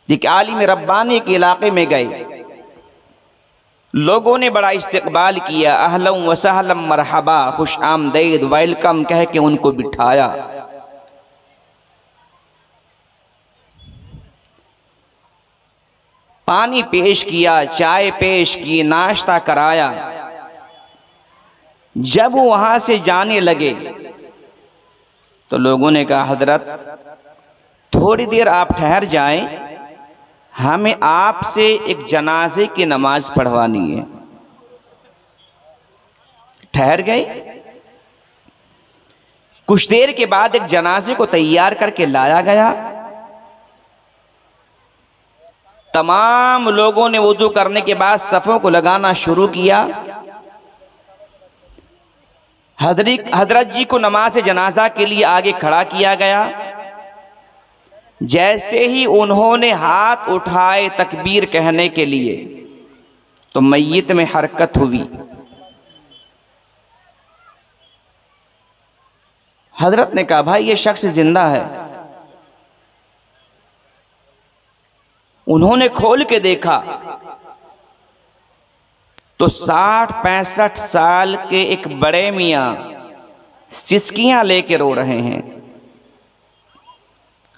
कि आलिम रब्बानी के इलाके में गए, लोगों ने बड़ा इस्तकबाल किया, अहलन व सहलन मरहबा, खुश आमदीद, वेलकम कह के उनको बिठाया। पानी पेश किया, चाय पेश की, नाश्ता कराया। जब वो वहां से जाने लगे तो लोगों ने कहा, हजरत थोड़ी देर आप ठहर जाएं, हमें आपसे एक जनाजे की नमाज पढ़वानी है। ठहर गए। कुछ देर के बाद एक जनाजे को तैयार करके लाया गया। तमाम लोगों ने वुजू करने के बाद सफ़ों को लगाना शुरू किया। हजरत जी को नमाज जनाजा के लिए आगे खड़ा किया गया। जैसे ही उन्होंने हाथ उठाए तकबीर कहने के लिए तो मय्यत में हरकत हुई। हजरत ने कहा, भाई ये शख्स जिंदा है। उन्होंने खोल के देखा तो 60-65 साल के एक बड़े मियाँ सिसकियां लेके रो रहे हैं।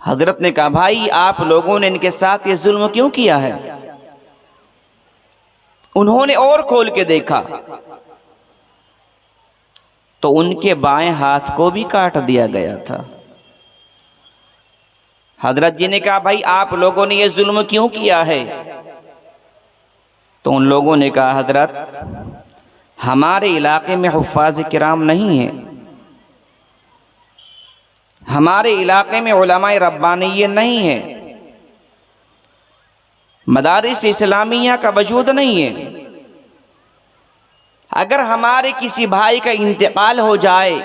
हजरत ने कहा, भाई आप लोगों ने इनके साथ ये जुल्म क्यों किया है? उन्होंने और खोल के देखा तो उनके बाएं हाथ को भी काट दिया गया था। हजरत जी ने कहा, भाई आप लोगों ने ये जुल्म क्यों किया है? तो उन लोगों ने कहा, हजरत हमारे इलाके में हुफ्फाज़ किराम नहीं है, हमारे इलाके में उलमाए रब्बानिय्यीन नहीं है, मदारिस इस्लामिया का वजूद नहीं है। अगर हमारे किसी भाई का इंतकाल हो जाए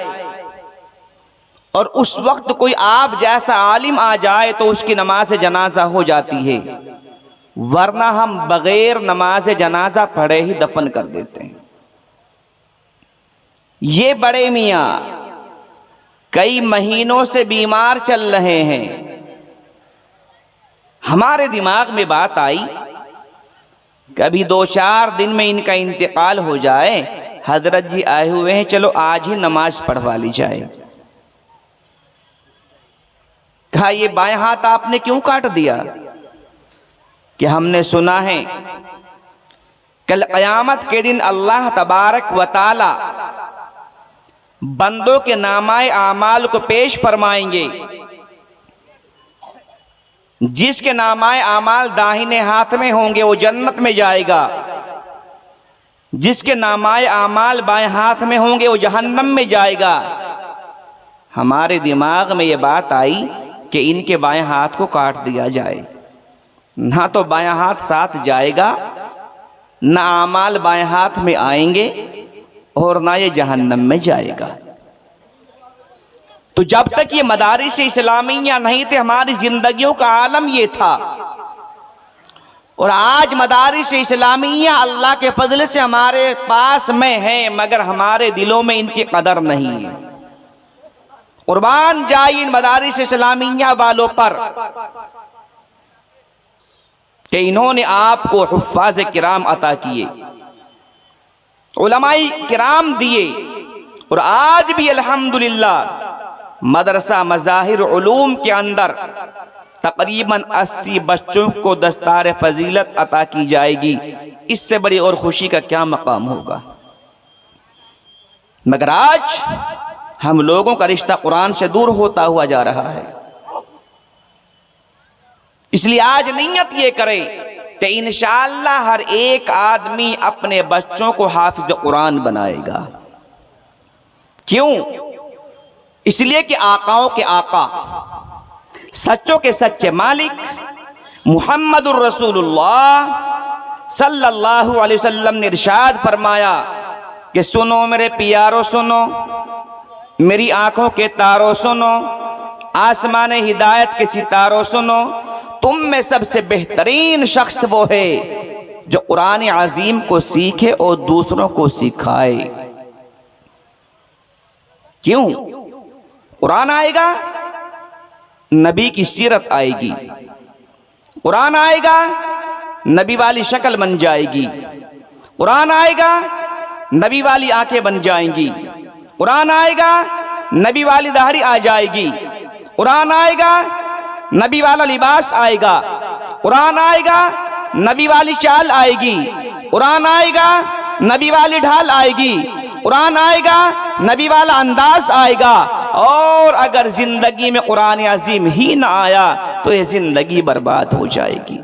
और उस वक्त कोई आप जैसा आलिम आ जाए तो उसकी नमाज जनाजा हो जाती है, वरना हम बगैर नमाज जनाजा पढ़े ही दफन कर देते हैं। ये बड़े मियाँ कई महीनों से बीमार चल रहे हैं। हमारे दिमाग में बात आई, कभी 2-4 दिन में इनका इंतकाल हो जाए, हजरत जी आए हुए हैं, चलो आज ही नमाज पढ़वा ली जाए। कहा, ये बाएं हाथ आपने क्यों काट दिया? कि हमने सुना है कल क़यामत के दिन अल्लाह तबारक व ताला बंदों के नामाए आमाल को पेश फरमाएंगे। जिसके नामाए आमाल दाहिने हाथ में होंगे वो जन्नत में जाएगा, जिसके नामाए आमाल बाएं हाथ में होंगे वो जहन्नम में जाएगा। हमारे दिमाग में ये बात आई कि इनके बाएं हाथ को काट दिया जाए, ना तो बाएं हाथ साथ जाएगा, ना आमाल बाएं हाथ में आएंगे और ना ये जहन्नम में जाएगा। तो जब तक ये मदारिस इस्लामिया नहीं थे, हमारी जिंदगियों का आलम ये था। और आज मदारिस इस्लामिया अल्लाह के फजल से हमारे पास में है, मगर हमारे दिलों में इनकी कदर नहीं है। कुर्बान जाए इन मदारिस इस्लामिया वालों पर कि इन्होंने आपको हुफ्फाज़ किराम अता किए, उलमाई किराम दिए। और आज भी अल्हम्दुलिल्लाह मदरसा मज़ाहिर उलूम के अंदर तकरीबन 80 बच्चों को दस्तार फजीलत अता की जाएगी। इससे बड़ी और खुशी का क्या मकाम होगा? मगर आज हम लोगों का रिश्ता कुरान से दूर होता हुआ जा रहा है। इसलिए आज नियत ये करें कि इंशाअल्लाह हर एक आदमी अपने बच्चों को हाफिज कुरान बनाएगा। क्यों? इसलिए कि आकाओं के आका, सच्चों के सच्चे मालिक मुहम्मदुर रसूलुल्लाह सल्लल्लाहु अलैहि वसल्लम ने इरशाद फरमाया कि सुनो मेरे प्यारो, सुनो मेरी आंखों के तारों, सुनो आसमान हिदायत के सितारों, सुनो तुम में सबसे बेहतरीन शख्स वो है जो कुरान अजीम को सीखे और दूसरों को सिखाए। क्यों? कुरान आएगा, नबी की सीरत आएगी, कुरान आएगा, नबी वाली शक्ल बन जाएगी। कुरान आएगा, नबी वाली आंखें बन जाएंगी। कुरान आएगा, नबी वाली दाढ़ी आ जाएगी। कुरान आएगा, नबी वाला लिबास आएगा। कुरान आएगा, नबी वाली चाल आएगी। कुरान आएगा, नबी वाली ढाल आएगी। कुरान आएगा, नबी वाला अंदाज आएगा। और अगर जिंदगी में कुरान अजीम ही ना आया तो ये जिंदगी बर्बाद हो जाएगी।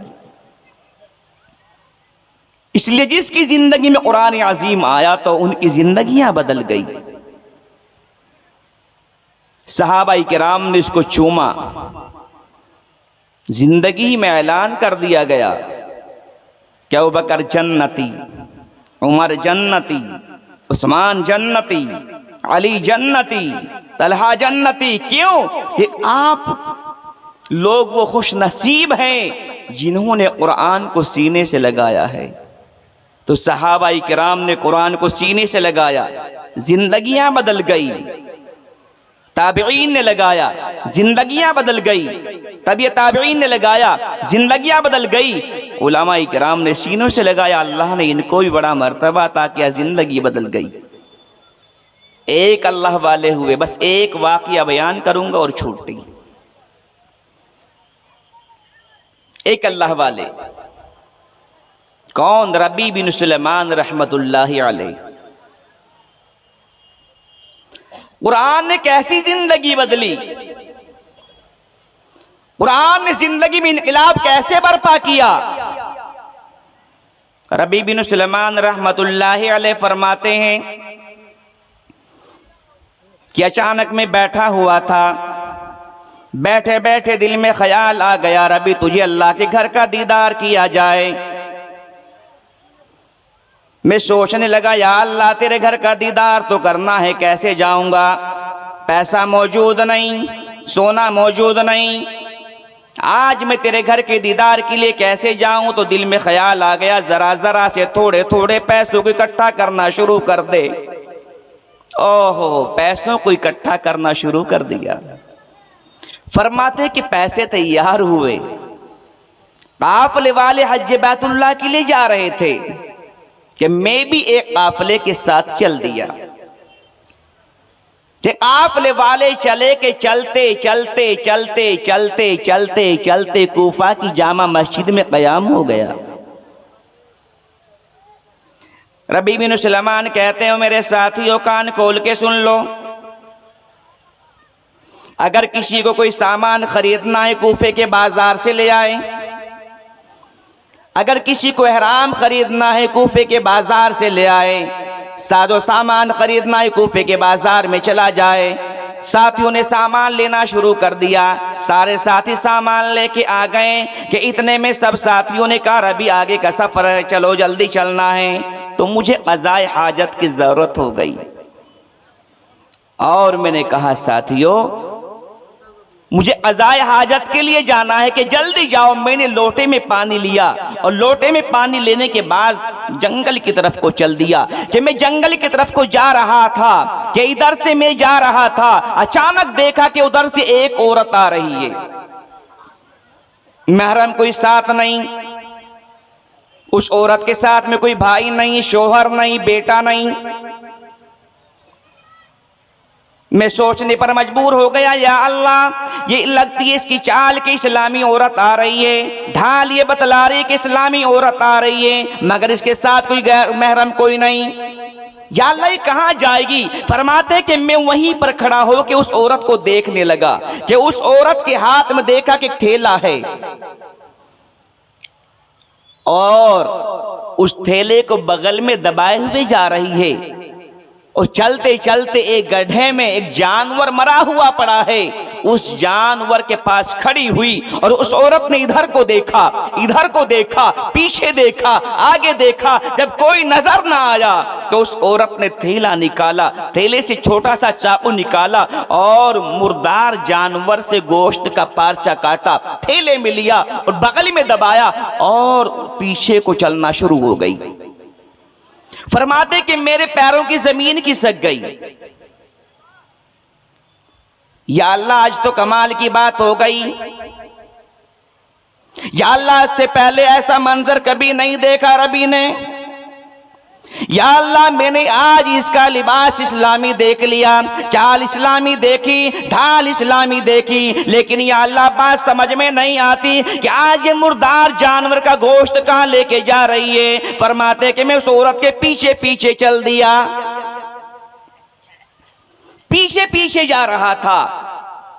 इसलिए जिसकी जिंदगी में कुरान अजीम आया तो उनकी जिंदगियां बदल गई। सहाबाई किराम ने इसको चूमा, जिंदगी में ऐलान कर दिया गया कि अबू बकर जन्नती, उमर जन्नती, उस्मान जन्नती, अली जन्नती, तलहा जन्नती। क्यों? कि आप लोग वो खुश नसीब हैं जिन्होंने कुरान को सीने से लगाया है। तो सहाबाई किराम ने कुरान को सीने से लगाया, जिंदगियां बदल गई। ताबिईन ने लगाया, जिंदगियां बदल गई। तब ये ताबिईन ने लगाया, जिंदगियां बदल गई। उलमाए किराम ने सीनों से लगाया, अल्लाह ने इनको भी बड़ा मर्तबा अता किया, जिंदगी बदल गई। एक अल्लाह वाले हुए, बस एक वाक़िया बयान करूंगा और छूट गई। एक अल्लाह वाले कौन? रबी बिन सुलेमान रहमतुल्लाहि अलैह। कुरान ने कैसी जिंदगी बदली, कुरान ने जिंदगी में इनकलाब कैसे बर्पा किया। रबी बिन सुलेमान रहमतुल्लाहि अलैह फरमाते हैं कि अचानक में बैठा हुआ था, बैठे बैठे दिल में ख्याल आ गया, रबी तुझे अल्लाह के घर का दीदार किया जाए। मैं सोचने लगा, या अल्लाह तेरे घर का दीदार तो करना है, कैसे जाऊंगा? पैसा मौजूद नहीं, सोना मौजूद नहीं, आज मैं तेरे घर के दीदार के लिए कैसे जाऊं? तो दिल में ख्याल आ गया, जरा जरा से थोड़े थोड़े पैसों को इकट्ठा करना शुरू कर दे। ओहो, पैसों को इकट्ठा करना शुरू कर दिया। फरमाते कि पैसे तैयार हुए, काफले वाले हज बैतुल्लाह के लिए जा रहे थे कि मैं भी एक काफले के साथ चल दिया। कि काफले वाले चले के चलते चलते चलते चलते चलते चलते कूफा की जामा मस्जिद में क़याम हो गया। रबी बिन सुलेमान कहते हो, मेरे साथियों कान खोल के सुन लो, अगर किसी को कोई सामान खरीदना है कूफे के बाजार से ले आए, अगर किसी को एहराम खरीदना है कूफे के बाजार से ले आए, साजो सामान खरीदना है कूफे के बाजार में चला जाए। साथियों ने सामान लेना शुरू कर दिया, सारे साथी सामान लेके आ गए कि इतने में सब साथियों ने कहा, रबी आगे का सफर है, चलो जल्दी चलना है। तो मुझे क़ज़ाए हाजत की ज़रूरत हो गई और मैंने कहा, साथियों मुझे क़ज़ाए हाजत के लिए जाना है कि जल्दी जाओ। मैंने लोटे में पानी लिया और लोटे में पानी लेने के बाद जंगल की तरफ को चल दिया। कि मैं जंगल की तरफ को जा रहा था, कि इधर से मैं जा रहा था, अचानक देखा कि उधर से एक औरत आ रही है। महरम कोई साथ नहीं, उस औरत के साथ में कोई भाई नहीं, शोहर नहीं, बेटा नहीं। मैं सोचने पर मजबूर हो गया, या अल्लाह ये लगती है इसकी चाल के इस्लामी औरत आ रही है, ढाल ये बतला रही है कि इस्लामी औरत आ रही है, मगर इसके साथ कोई गैर महरम कोई नहीं। या अल्लाह ये कहाँ जाएगी? फरमाते कि मैं वहीं पर खड़ा हो के उस औरत को देखने लगा कि उस औरत के हाथ में देखा कि थैला है और उस थैले को बगल में दबाए हुए जा रही है। और चलते चलते एक गड्ढे में एक जानवर मरा हुआ पड़ा है, उस जानवर के पास खड़ी हुई और उस औरत ने इधर को देखा, इधर को देखा, पीछे देखा, आगे देखा। जब कोई नजर ना आया तो उस औरत ने थैला निकाला, थैले से छोटा सा चाकू निकाला और मुर्दार जानवर से गोश्त का पार्चा काटा, थैले में लिया और बगल में दबाया और पीछे को चलना शुरू हो गई। फरमाते कि मेरे पैरों की जमीन खिसक गई। या अल्लाह आज तो कमाल की बात हो गई। या अल्लाह, इससे पहले ऐसा मंजर कभी नहीं देखा रबी ने। या अल्लाह, मैंने आज इसका लिबास इस्लामी देख लिया, चाल इस्लामी देखी, ढाल इस्लामी देखी, लेकिन या अल्लाह बात समझ में नहीं आती कि आज ये मुर्दार जानवर का गोश्त कहां लेके जा रही है। फरमाते कि मैं उस औरत के पीछे पीछे चल दिया, पीछे पीछे जा रहा था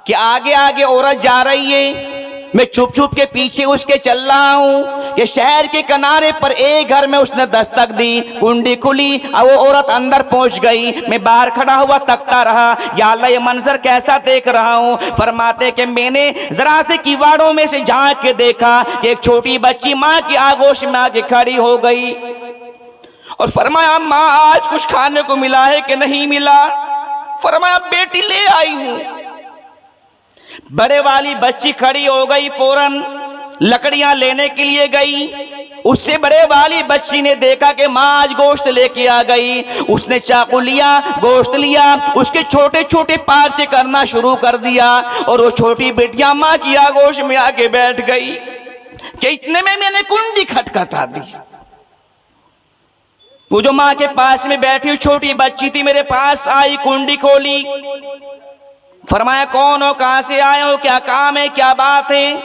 कि आगे आगे औरत जा रही है, मैं चुप चुप के पीछे उसके चल रहा हूं कि शहर के किनारे पर एक घर में उसने दस्तक दी, कुंडी खुली और वो औरत अंदर पहुंच गई। मैं बाहर खड़ा हुआ तकता रहा, या अल्लाह ये मंजर कैसा देख रहा हूं। फरमाते कि मैंने जरा से किवाड़ों में से झांक के देखा कि एक छोटी बच्ची माँ की आगोश में आके खड़ी हो गई और फरमाया, अम्मा आज कुछ खाने को मिला है कि नहीं मिला। फरमाया, बेटी ले आई हूं। बड़े वाली बच्ची खड़ी हो गई, फौरन लकड़ियां लेने के लिए गई। उससे बड़े वाली बच्ची ने देखा कि माँ आज गोश्त लेके आ गई। उसने चाकू लिया, गोश्त लिया, उसके छोटे छोटे पार्चे करना शुरू कर दिया और वो छोटी बेटियां माँ की आगोश में आके बैठ गई कि इतने में मैंने कुंडी खटखटा दी। वो जो माँ के पास में बैठी हुई छोटी बच्ची थी मेरे पास आई, कुंडी खोली। फरमाया, कौन हो, कहां से आए हो, क्या काम है, क्या बात है।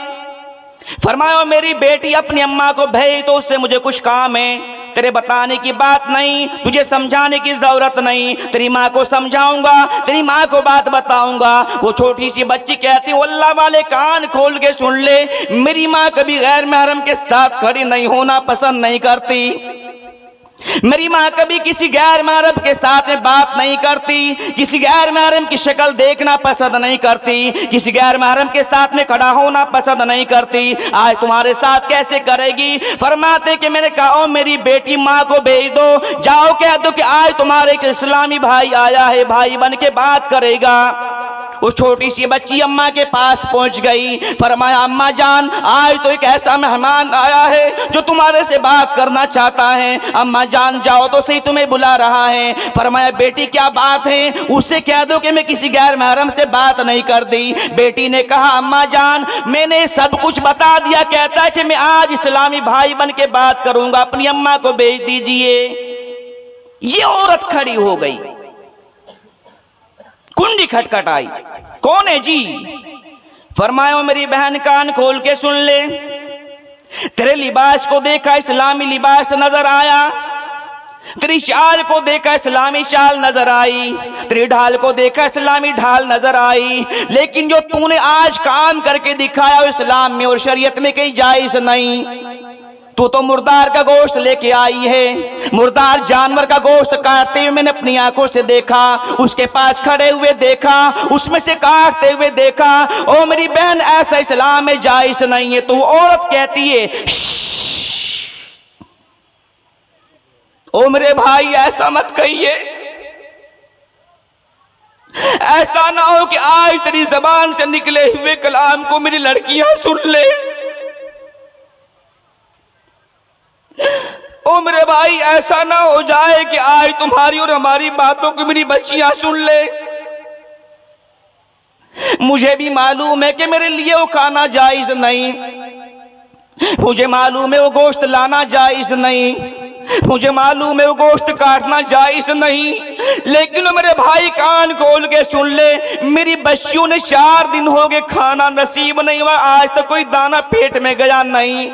फरमाया, मेरी बेटी अपनी अम्मा को भेज तो उससे मुझे कुछ काम है। तेरे बताने की बात नहीं, तुझे समझाने की जरूरत नहीं, तेरी माँ को समझाऊंगा, तेरी माँ को बात बताऊंगा। वो छोटी सी बच्ची कहती, अल्लाह वाले कान खोल के सुन ले, मेरी माँ कभी गैर महरम के साथ खड़ी नहीं होना पसंद नहीं करती। मेरी माँ कभी किसी गैर महरम के साथ में बात नहीं करती, किसी गैर महरम की शक्ल देखना पसंद नहीं करती, किसी गैर महरम के साथ में खड़ा होना पसंद नहीं करती। आज तुम्हारे साथ कैसे करेगी। फरमाते कि मैंने कहा, मेरी बेटी माँ को भेज दो, जाओ कह दो कि आज तुम्हारे एक इस्लामी भाई आया है, भाई बन के बात करेगा। वो छोटी सी बच्ची अम्मा के पास पहुंच गई। फरमाया, अम्मा जान, आज तो एक ऐसा मेहमान आया है जो तुम्हारे से बात करना चाहता है। अम्मा जान जाओ तो सही, तुम्हें बुला रहा है। फरमाया, बेटी क्या बात है, उससे कह दो कि मैं किसी गैर महरम से बात नहीं कर दी। बेटी ने कहा, अम्मा जान मैंने सब कुछ बता दिया, कहता है कि मैं आज इस्लामी भाई बन के बात करूंगा, अपनी अम्मा को भेज दीजिए। ये औरत खड़ी हो गई, कुंडी खटखटाई, कौन है जी। फरमाया, मेरी बहन कान खोल के सुन ले, तेरे लिबास को देखा इस्लामी लिबास नजर आया, तेरी शाल को देखा इस्लामी शाल नजर आई, तेरी ढाल को देखा इस्लामी ढाल नजर आई, लेकिन जो तूने आज काम करके दिखाया इस्लाम में और शरीयत में कहीं जायज नहीं। तू तो मुर्दार का गोश्त लेके आई है, मुर्दार जानवर का गोश्त काटते हुए मैंने अपनी आंखों से देखा, उसके पास खड़े हुए देखा, उसमें से काटते हुए देखा। ओ मेरी बहन, ऐसा इस्लाम में जायज नहीं है। तो औरत कहती है, ओ मेरे भाई ऐसा मत कहिए, ऐसा ना हो कि आज तेरी जबान से निकले हुए कलाम को मेरी लड़कियां सुन ले। ओ मेरे भाई, ऐसा ना हो जाए कि आज तुम्हारी और हमारी बातों को मेरी बच्चियां सुन ले। मुझे भी मालूम है कि मेरे लिए वो खाना जायज नहीं, मुझे मालूम है वो गोश्त लाना जायज नहीं, मुझे मालूम है वो गोश्त काटना जायज नहीं, लेकिन मेरे भाई कान खोल के सुन ले, मेरी बच्चियों ने 4 दिन हो गए खाना नसीब नहीं हुआ, आज तक कोई दाना पेट में गया नहीं।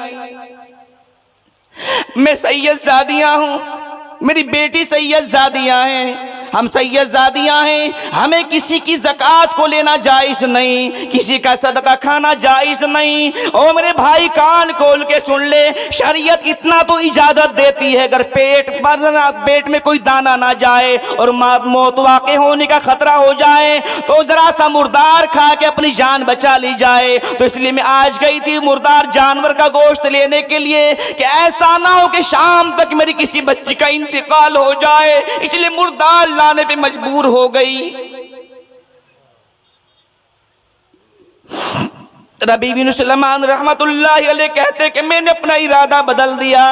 मैं सैयद ज़ादिया हूं, मेरी बेटी सैयद ज़ादिया हैं, हम सैयद ज़ादियाँ हैं, हमें किसी की ज़कात को लेना जायज़ नहीं, किसी का सदका खाना जायज़ नहीं। ओ मेरे भाई कान खोल के सुन ले, शरीयत इतना तो इजाज़त देती है, अगर पेट में कोई दाना ना जाए और मौत वाक़े होने का खतरा हो जाए तो ज़रा सा मुर्दार खा के अपनी जान बचा ली जाए। तो इसलिए मैं आज गई थी मुर्दार जानवर का गोश्त लेने के लिए कि ऐसा ना हो कि शाम तक मेरी किसी बच्ची का इंतकाल हो जाए, इसलिए मुर्दार लाने पे मजबूर हो गई। रबी बिन सुलेमान रहमतुल्लाह अलैह कहते कि मैंने अपना इरादा बदल दिया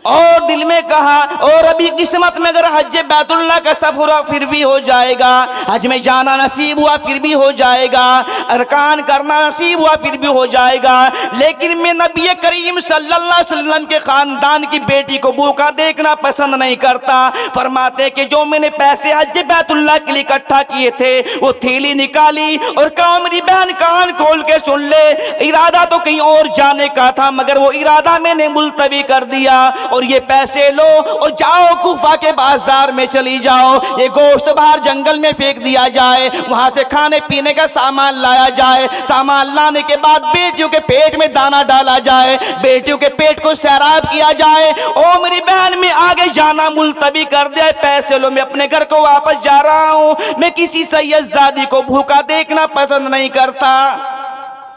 और दिल में कहा और अभी किस्मत में अगर हज बैतुल्लाह का सफर हुआ फिर भी हो जाएगा, हज में जाना नसीब हुआ फिर भी हो जाएगा, अरकान करना नसीब हुआ फिर भी हो जाएगा, लेकिन मैं नबी करीम सल्लल्लाहु अलैहि वसल्लम के खानदान की बेटी को भूखा देखना पसंद नहीं करता। फरमाते कि जो मैंने पैसे हज बैतुल्लाह के लिए इकट्ठा किए थे वो थैली निकाली और कहा मेरी बहन कान खोल के सुन ले, इरादा तो कहीं और जाने का था मगर वो इरादा मैंने मुलतवी कर दिया और ये पैसे लो और जाओ कुफा के बाजार में चली जाओ, ये गोश्त बाहर जंगल में फेंक दिया जाए, वहां से खाने पीने का सामान लाया जाए, सामान लाने के बाद बेटियों के पेट में दाना डाला जाए, बेटियों के पेट को सैराब किया जाए। ओ मेरी बहन मैं आगे जाना मुलतवी कर दिया, पैसे लो मैं अपने घर को वापस जा रहा हूं, मैं किसी सैयदजादी को भूखा देखना पसंद नहीं करता,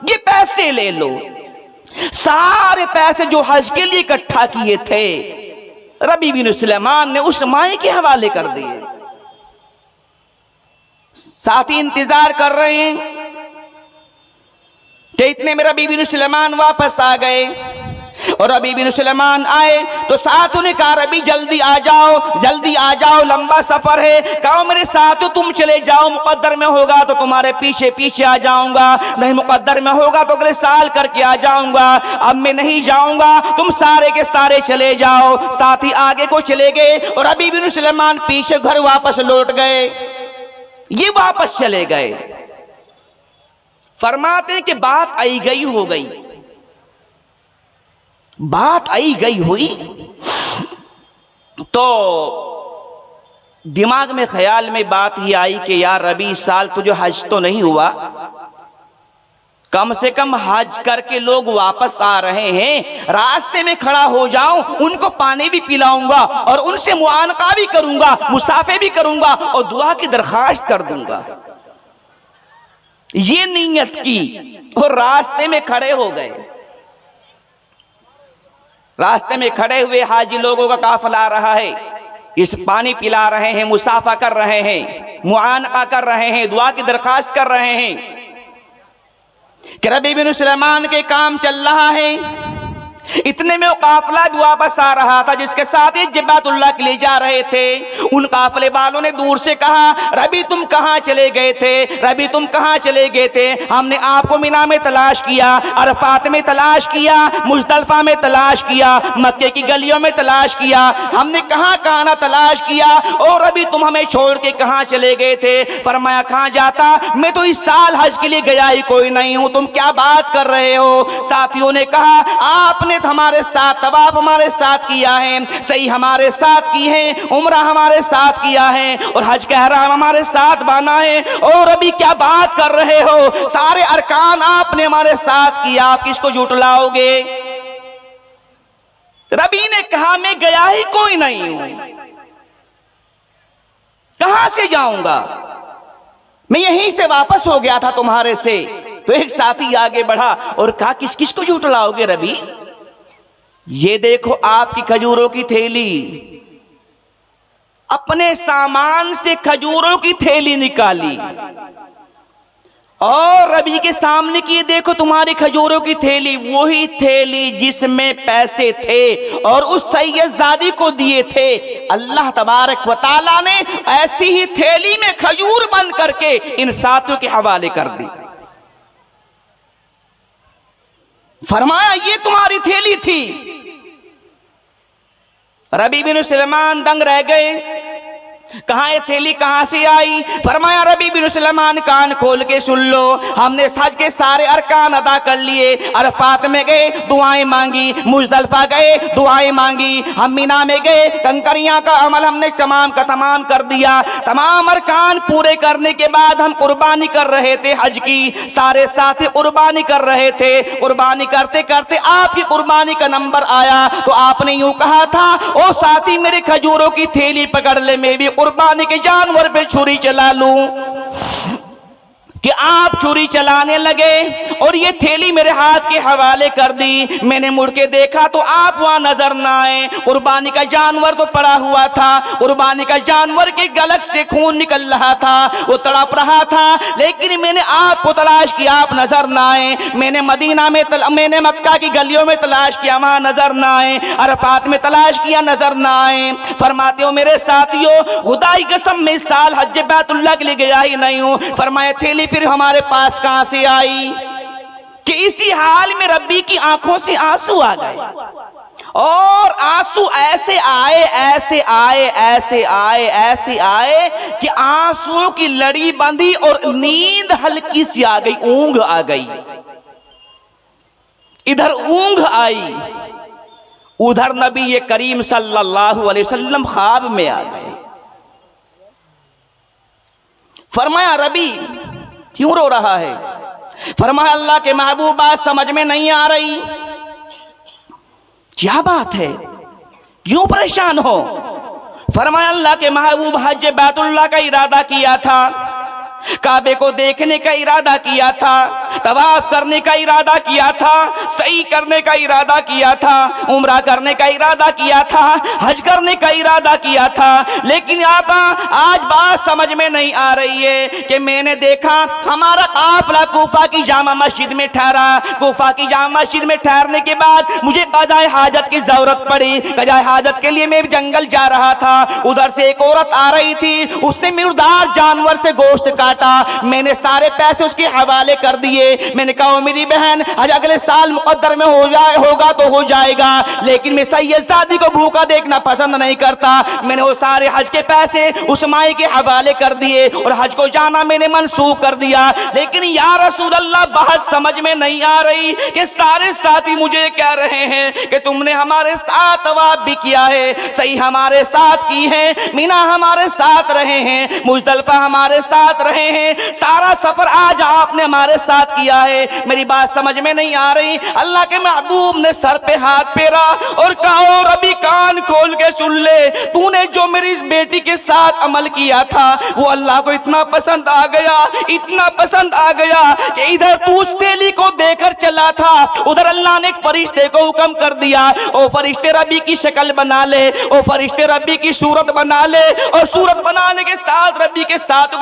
ये पैसे ले लो। सारे पैसे जो हज के लिए इकट्ठा किए थे रबी बिन सुलेमान ने उस माई के हवाले कर दिए। साथी इंतजार कर रहे हैं कि इतने में रबी बिन सुलेमान वापस आ गए और रबी बिन सुलेमान आए तो साथों ने कहा रबी जल्दी आ जाओ, लंबा सफर है। कहो मेरे साथ तुम चले जाओ, मुकद्दर में होगा तो तुम्हारे पीछे पीछे आ जाऊंगा, नहीं मुकद्दर में होगा तो अगले साल करके आ जाऊंगा, अब मैं नहीं जाऊंगा, तुम सारे के सारे चले जाओ। साथी आगे को चले गए और रबी बिन सुलेमान पीछे घर वापस लौट गए, ये वापस चले गए। फरमाते कि बात आई गई हो गई, बात आई गई हुई तो दिमाग में ख्याल में बात ही आई कि यार रबी साल तुझे हज तो नहीं हुआ, कम से कम हज करके लोग वापस आ रहे हैं, रास्ते में खड़ा हो जाऊं, उनको पानी भी पिलाऊंगा और उनसे मुआनका भी करूंगा, मुसाफे भी करूंगा और दुआ की दरखास्त कर दूंगा, ये नीयत की और रास्ते में खड़े हो गए। रास्ते में खड़े हुए हाजी लोगों का काफिला आ रहा है, इस पानी पिला रहे हैं, मुसाफा कर रहे हैं, मुआनका कर रहे हैं, दुआ की दरखास्त कर रहे हैं कि रबी बिन सुलेमान के काम चल रहा है। इतने में वो काफिला भी वापस आ रहा था जिसके साथ ये बैतुल्लाह के लिए जा रहे थे। उन काफिले वालों ने दूर से कहा रबी तुम कहां चले गए थे, रबी तुम कहां चले गए थे, हमने आपको मिना में तलाश किया, अरफात में तलाश किया, मुज़दलिफा में तलाश किया, मक्के की गलियों में तलाश किया, हमने कहां कहां ना तलाश किया और रबी तुम हमें छोड़ के कहां चले गए थे। फरमाया कहां जाता, मैं तो इस साल हज के लिए गया ही कोई नहीं हूं, तुम क्या बात कर रहे हो। साथियों ने कहा आपने हमारे साथ तवाफ हमारे साथ किया है, सही हमारे साथ की है, उम्रा हमारे साथ किया है और हज कह रहा हमारे साथ बाना है और अभी क्या बात कर रहे हो, सारे अरकान आपने हमारे साथ किया, आप किसको झुटलाओगे। रबी ने कहा मैं गया ही कोई नहीं हूं, कहां से जाऊंगा, मैं यहीं से वापस हो गया था तुम्हारे से। तो एक साथी आगे बढ़ा और कहा किस किस को झुटलाओगे रबी, ये देखो आपकी खजूरों की थैली, अपने सामान से खजूरों की थैली निकाली और रबी के सामने की देखो तुम्हारी खजूरों की थैली, वही थैली जिसमें पैसे थे और उस सैयदजादी को दिए थे। अल्लाह तबारक व तआला ने ऐसी ही थैली में खजूर बंद करके इन साथियों के हवाले कर दी। फरमाया ये तुम्हारी थैली थी। रबी बिन सुलेमान दंग रह गए, कहां ये थैली कहां से आई। फरमाया रबी बिन सुलेमान कान खोल के सुन लो, हमने हज के सारे अरकान अदा कर लिए, अरफात में गए दुआएं मांगी, मुज़दलिफा गए दुआएं मांगी, हम मीना में गए कंकरियां का अमल हमने तमाम का तमाम कर दिया। तमाम अरकान पूरे करने के बाद हम कुर्बानी कर रहे थे, हज की सारे साथी कुर्बानी कर रहे थे। कुर्बानी करते करते आपकी कुर्बानी का नंबर आया तो आपने यूं कहा था ओ साथी मेरे खजूरों की थैली पकड़ ले, मैं भी कुर्बानी के जानवर पे छुरी चला लूं। कि आप छुरी चलाने लगे और ये थैली मेरे हाथ के हवाले कर दी। मैंने मुड़ के देखा तो आप वहां नजर ना आए। कुर्बानी का जानवर तो पड़ा हुआ था, कुर्बानी का जानवर के गलत से खून निकल रहा था, वो तड़प रहा था, लेकिन मैंने आपको तलाश किया, आप नजर ना आए। मैंने मदीना में मैंने मक्का की गलियों में तलाश किया, वहां नजर ना आए। अरफात में तलाश किया, नजर ना आए। फरमाते हो मेरे साथियों, खुदा की कसम मैं इस साल हज बैतुल्लाह के लिए गया ही नहीं हूं। फरमाए थैली फिर हमारे पास कहां से आई? कि इसी हाल में रब्बी की आंखों से आंसू आ गए, और आंसू ऐसे आए, ऐसे आए, ऐसे आए, ऐसे आए कि आंसुओं की लड़ी बंधी और नींद हल्की सी आ गई, ऊंघ आ गई। इधर ऊंघ आई, उधर नबी ये करीम सल्लल्लाहु अलैहि वसल्लम ख्वाब में आ गए। फरमाया रबी क्यों रो रहा है? फरमाया अल्लाह के महबूब बात समझ में नहीं आ रही, क्या बात है, क्यों परेशान हो? फरमाया अल्लाह के महबूब हज बैतुल्लाह का इरादा किया था, काबे को देखने का इरादा किया था, तवाफ करने का इरादा किया था, सही करने का इरादा किया था, उम्रा करने का इरादा किया था, हज करने का इरादा किया था। लेकिन आका आज बात समझ में नहीं आ रही है कि मैंने देखा हमारा काफिला कूफा की जामा मस्जिद में ठहरा। कूफा की जामा मस्जिद में ठहरने के बाद मुझे कज़ाए हाजत की जरूरत पड़ी। कज़ाए हाजत के लिए मैं जंगल जा रहा था, उधर से एक औरत आ रही थी, उसने मुर्दार जानवर से गोश्त काटा। मैंने सारे पैसे उसके हवाले कर दिए। मैंने कहा मेरी बहन आज अगले साल मुकद्दर में होगा तो हो जाएगा, लेकिन मैं सैयदजादी को भूखा देखना पसंद नहीं करता। मैंने वो सारे हज के पैसे उस माई के हवाले कर दिए और हज को जाना मैंने मंसूख कर दिया। लेकिन या रसूल अल्लाह बात समझ में नहीं आ रही कि सारे साथी मुझे कह रहे हैं कि तुमने हमारे साथ तवाफ भी किया है, सही हमारे साथ की है, मीना हमारे साथ रहे हैं, मुजदलिफा हमारे साथ रहे हैं, सारा सफर आज आपने हमारे साथ किया है। मेरी बात समझ में नहीं आ रही। अल्लाह के महबूब ने सर पे हाथ फेरा और कहा और अभी कान खोल के सुन ले, तूने जो मेरी इस बेटी के साथ अमल किया था वो अल्लाह को इतना पसंद आ गया, इतना पसंद आ गया कि इधर तू उस तेली को देकर चला था, उधर अल्लाह ने एक फरिश्ते को हुक्म कर दिया, ओ फरिश्ते रबी की शक्ल बना ले, ओ फरिश्ते रबी की सूरत बना ले, और सूरत बनाने के साथ रबी के साथ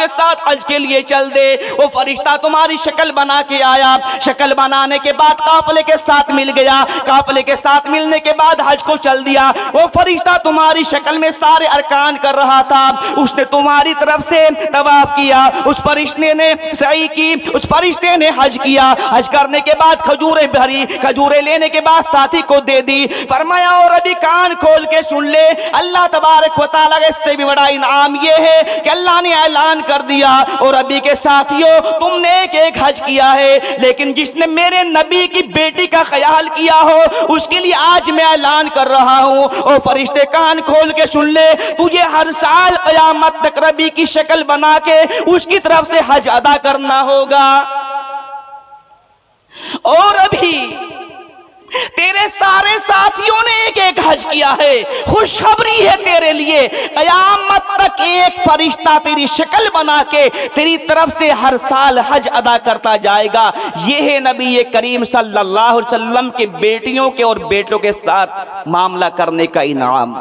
हज के लिए चल दे। वो फरिश्ता तुम्हारी शक्ल बना के आया, शक्ल बनाने के बाद काफिले के साथ मिल गया, काफिले के साथ मिलने के बाद हज को चल दिया। वो फरिश्ता तुम्हारी शक्ल में सारे अरकान कर रहा था, उसने तुम्हारी तरफ से तवाफ किया, उस फरिश्ते ने सही की, उस फरिश्ते ने हज किया। हज करने के बाद खजूरें भरी, खजूरें लेने के बाद साथी को दे दी। फरमाया और अभी कान खोल के सुन ले, अल्लाह तबारक व तआला का इससे भी बड़ा इनाम ये है कि अल्लाह ने ऐलान कर दिया और अभी के साथियों तुमने एक हज किया है, लेकिन जिसने मेरे नबी की बेटी का ख्याल किया हो उसके लिए आज मैं ऐलान कर रहा हूं। और फरिश्ते कान खोल के सुन ले, तुझे हर साल क़यामत तक रबी की शक्ल बना के उसकी तरफ से हज अदा करना होगा। और अभी तेरे सारे साथियों ने एक एक हज किया है, खुशखबरी है तेरे लिए, क़यामत तक एक फरिश्ता तेरी शक्ल बना के तेरी तरफ से हर साल हज अदा करता जाएगा। यह है नबी करीम सल्लल्लाहु अलैहि वसल्लम के बेटियों के और बेटों के साथ मामला करने का इनाम।